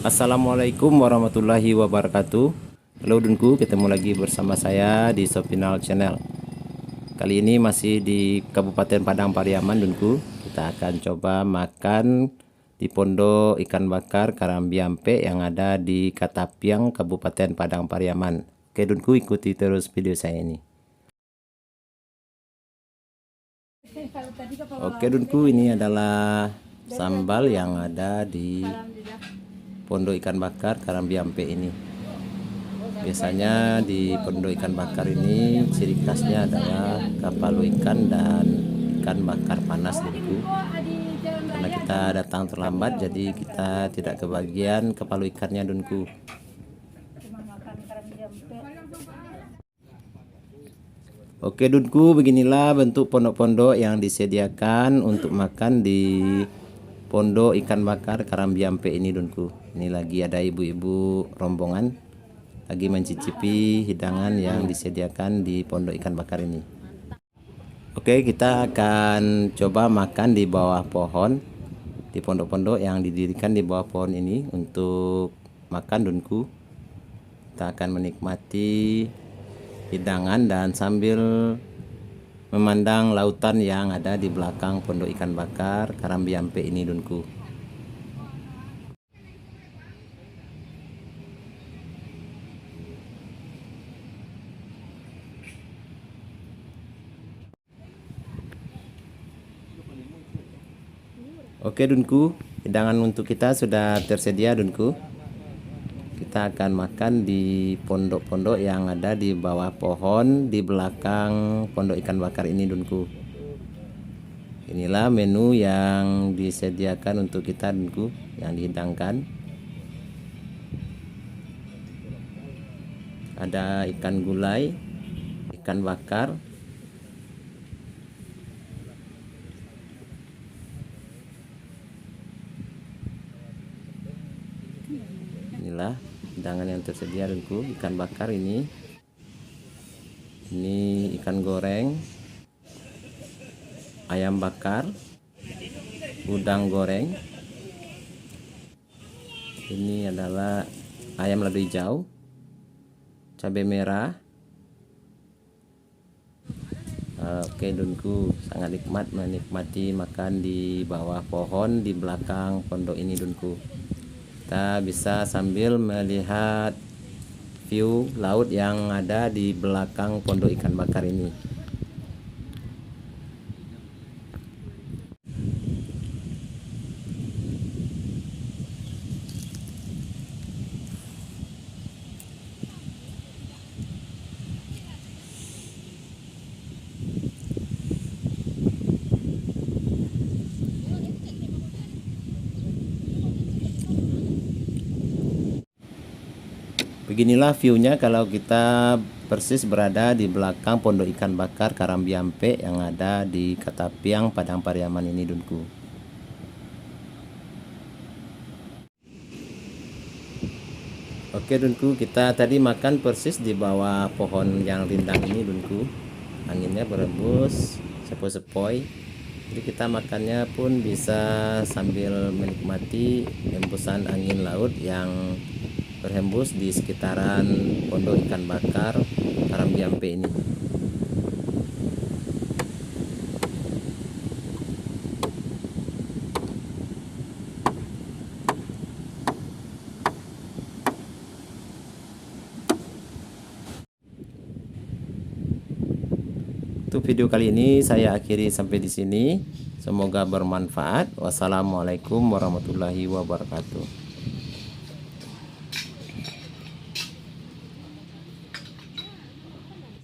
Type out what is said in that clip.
Assalamualaikum warahmatullahi wabarakatuh. Halo Dunku, ketemu lagi bersama saya di Sopinal Channel. Kali ini masih di Kabupaten Padang Pariaman Dunku. Kita akan coba makan di Pondok Ikan Bakar Karambiampe yang ada di Katapiang, Kabupaten Padang Pariaman. Oke Dunku, ikuti terus video saya ini. Oke Dunku, ini adalah sambal yang ada di Pondok Ikan Bakar Karambiampe ini. Biasanya di Pondok Ikan Bakar ini ciri khasnya adalah kapalu ikan dan ikan bakar panas Dunku. Karena kita datang terlambat, jadi kita tidak kebagian kapalu ikannya Dunku. Oke Dunku, beginilah bentuk pondok-pondok yang disediakan untuk makan di Pondok Ikan Bakar Karambiampe ini Dunku. Ini lagi ada ibu-ibu rombongan lagi mencicipi hidangan yang disediakan di Pondok Ikan Bakar ini. Oke, kita akan coba makan di bawah pohon, di pondok-pondok yang didirikan di bawah pohon ini untuk makan Dunku. Kita akan menikmati hidangan dan sambil memandang lautan yang ada di belakang Pondok Ikan Bakar Karambiampe ini Dunku. Oke Dunku, hidangan untuk kita sudah tersedia Dunku. Kita akan makan di pondok-pondok yang ada di bawah pohon di belakang Pondok Ikan Bakar ini Dunku. Inilah menu yang disediakan untuk kita Dunku, yang dihidangkan. Ada ikan gulai, ikan bakar, inilah hidangan yang tersedia Dunku. Ikan bakar ini ikan goreng, ayam bakar, udang goreng, ini adalah ayam lado hijau, cabai merah. Oke Dunku, sangat nikmat menikmati makan di bawah pohon di belakang pondok ini Dunku. Kita bisa sambil melihat view laut yang ada di belakang Pondok Ikan Bakar ini. Beginilah view-nya kalau kita persis berada di belakang Pondok Ikan Bakar Karambiampe yang ada di Katapiang, Padang Pariaman ini Dunku. Oke Dunku, kita tadi makan persis di bawah pohon yang rindang ini Dunku. Anginnya berembus sepoi-sepoi. Jadi kita makannya pun bisa sambil menikmati hembusan angin laut yang berhembus di sekitaran Pondok Ikan Bakar Karambiampe ini. Untuk video kali ini saya akhiri sampai di sini. Semoga bermanfaat. Wassalamualaikum warahmatullahi wabarakatuh.